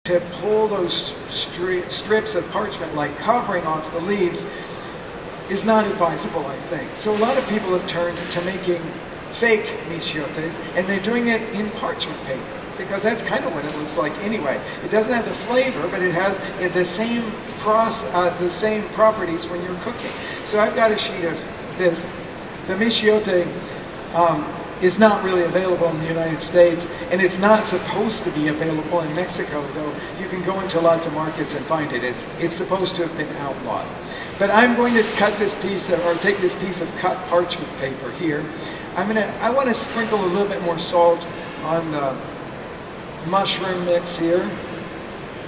to pull those strips of parchment, like covering off the leaves, is not advisable, I think. So a lot of people have turned to making fake michiotes, and they're doing it in parchment paper, because that's kind of what it looks like anyway. It doesn't have the flavor, but it has the same properties when you're cooking. So I've got a sheet of this. The michiote is not really available in the United States, and it's not supposed to be available in Mexico, though you can go into lots of markets and find it. It's supposed to have been outlawed. But I'm going to cut this piece of, or take this piece of cut parchment paper here. I want to sprinkle a little bit more salt on the mushroom mix here.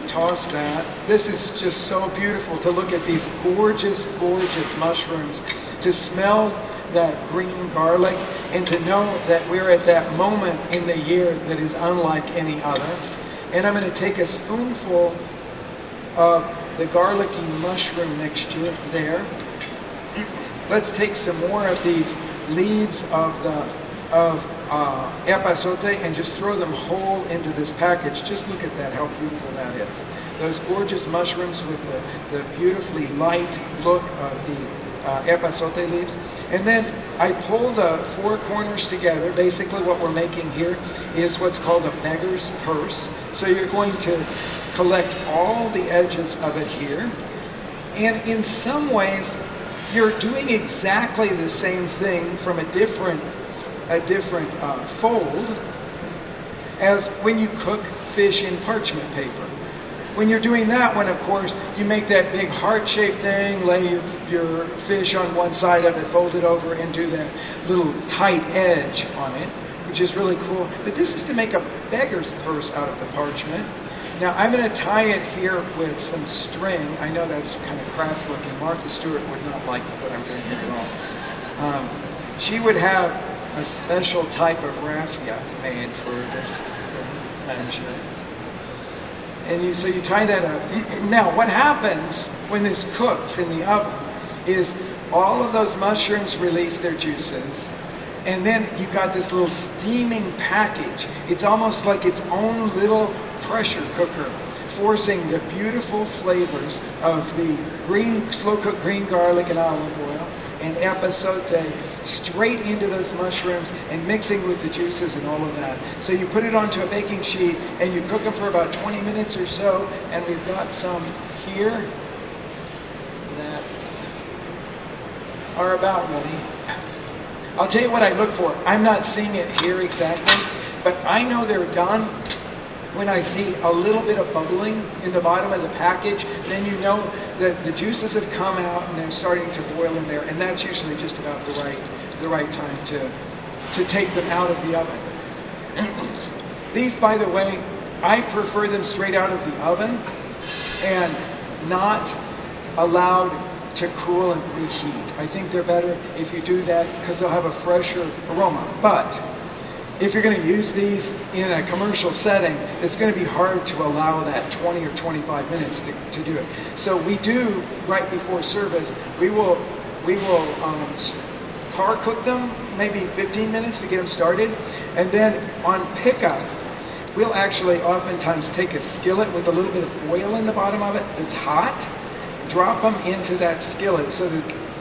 Toss that. This is just so beautiful to look at these gorgeous, gorgeous mushrooms, to smell that green garlic, and to know that we're at that moment in the year that is unlike any other. And I'm going to take a spoonful of the garlicky mushroom mixture there. Let's take some more of these leaves of epazote and just throw them whole into this package. Just look at that, how beautiful that is. Those gorgeous mushrooms with the beautifully light look of the epazote leaves. And then I pull the four corners together. Basically what we're making here is what's called a beggar's purse. So you're going to collect all the edges of it here. And in some ways, you're doing exactly the same thing from a different fold as when you cook fish in parchment paper. When you're doing that one, of course, you make that big heart-shaped thing, lay your fish on one side of it, fold it over, and do that little tight edge on it, which is really cool. But this is to make a beggar's purse out of the parchment. Now, I'm going to tie it here with some string. I know that's kind of crass-looking. Martha Stewart would not like what I'm doing here at all. She would have a special type of raffia made for this thing, I'm sure. And so you tie that up. Now, what happens when this cooks in the oven is all of those mushrooms release their juices, and then you've got this little steaming package. It's almost like its own little pressure cooker, forcing the beautiful flavors of the slow-cooked green garlic and olive oil and epazote straight into those mushrooms and mixing with the juices and all of that. So you put it onto a baking sheet and you cook them for about 20 minutes or so, and we've got some here that are about ready. I'll tell you what I look for. I'm not seeing it here exactly, but I know they're done when I see a little bit of bubbling in the bottom of the package. Then you know that the juices have come out and they're starting to boil in there, and that's usually just about the right time to take them out of the oven. These, by the way, I prefer them straight out of the oven and not allowed to cool and reheat. I think they're better if you do that because they'll have a fresher aroma. But if you're going to use these in a commercial setting, it's going to be hard to allow that 20 or 25 minutes to do it. So we do, right before service, we will par cook them, maybe 15 minutes to get them started. And then on pickup, we'll actually oftentimes take a skillet with a little bit of oil in the bottom of it that's hot, drop them into that skillet so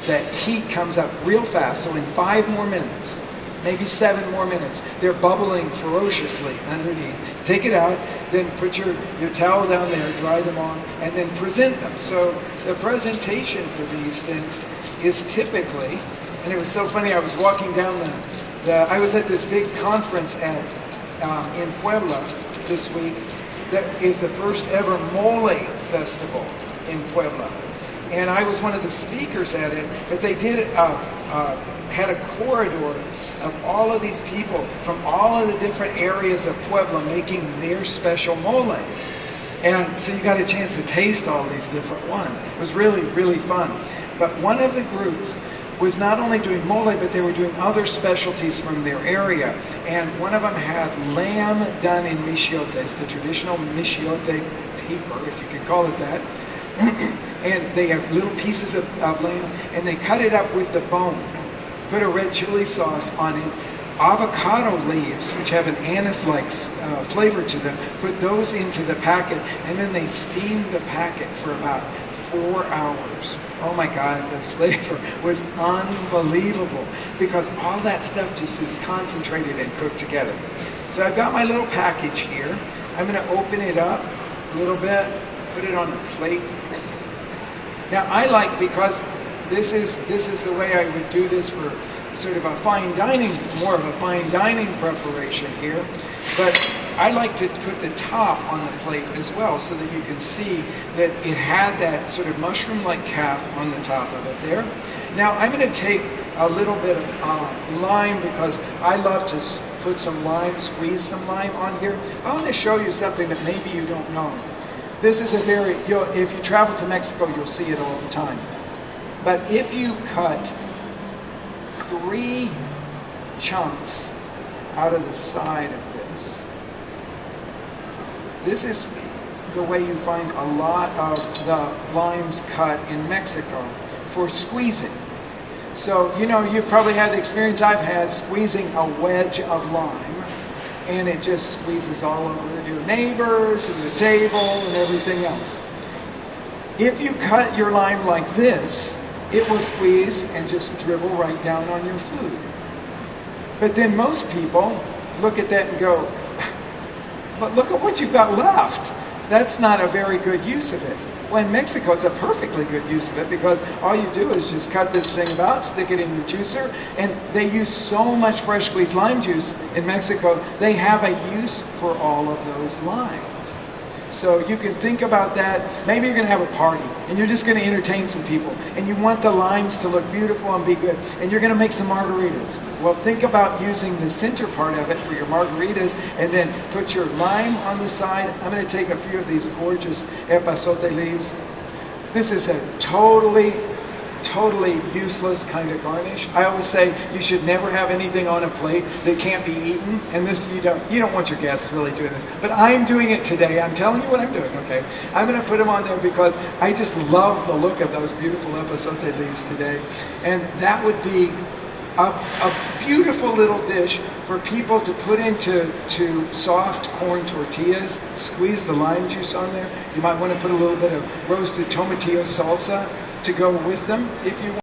that heat comes up real fast. So in 5 more minutes, maybe 7 more minutes, they're bubbling ferociously underneath. Take it out, then put your towel down there, dry them off, and then present them. So the presentation for these things is typically, and it was so funny, I was walking down I was at this big conference in Puebla this week that is the first ever mole festival in Puebla. And I was one of the speakers at it, but they did had a corridor of all of these people from all of the different areas of Puebla making their special moles. And so you got a chance to taste all these different ones. It was really, really fun. But one of the groups was not only doing mole, but they were doing other specialties from their area. And one of them had lamb done in michiotes, the traditional michiote paper, if you could call it that. And they have little pieces of lamb, and they cut it up with the bone, put a red chili sauce on it, avocado leaves, which have an anise-like flavor to them, put those into the packet, and then they steam the packet for about 4 hours. Oh my God, the flavor was unbelievable because all that stuff just is concentrated and cooked together. So I've got my little package here. I'm going to open it up a little bit, put it on a plate. Now I like, because this is the way I would do this for sort of a fine dining, more of a fine dining preparation here, but I like to put the top on the plate as well so that you can see that it had that sort of mushroom-like cap on the top of it there. Now I'm going to take a little bit of lime because I love to put some lime, squeeze some lime on here. I want to show you something that maybe you don't know. This is a very, if you travel to Mexico, you'll see it all the time. But if you cut 3 chunks out of the side of this, this is the way you find a lot of the limes cut in Mexico for squeezing. So, you've probably had the experience I've had squeezing a wedge of lime, and it just squeezes all over your neighbors and the table and everything else. If you cut your lime like this, it will squeeze and just dribble right down on your food. But then most people look at that and go, but look at what you've got left. That's not a very good use of it. Well, in Mexico, it's a perfectly good use of it because all you do is just cut this thing about, stick it in your juicer, and they use so much fresh squeezed lime juice in Mexico, they have a use for all of those limes. So you can think about that. Maybe you're going to have a party and you're just going to entertain some people and you want the limes to look beautiful and be good and you're going to make some margaritas. Well, think about using the center part of it for your margaritas and then put your lime on the side. I'm going to take a few of these gorgeous epazote leaves. This is a totally useless kind of garnish. I always say you should never have anything on a plate that can't be eaten, and this you don't want your guests really doing this. But I'm doing it today. I'm telling you what I'm doing, okay? I'm going to put them on there because I just love the look of those beautiful epazote leaves today. And that would be a beautiful little dish for people to put into soft corn tortillas, squeeze the lime juice on there. You might want to put a little bit of roasted tomatillo salsa to go with them if you want.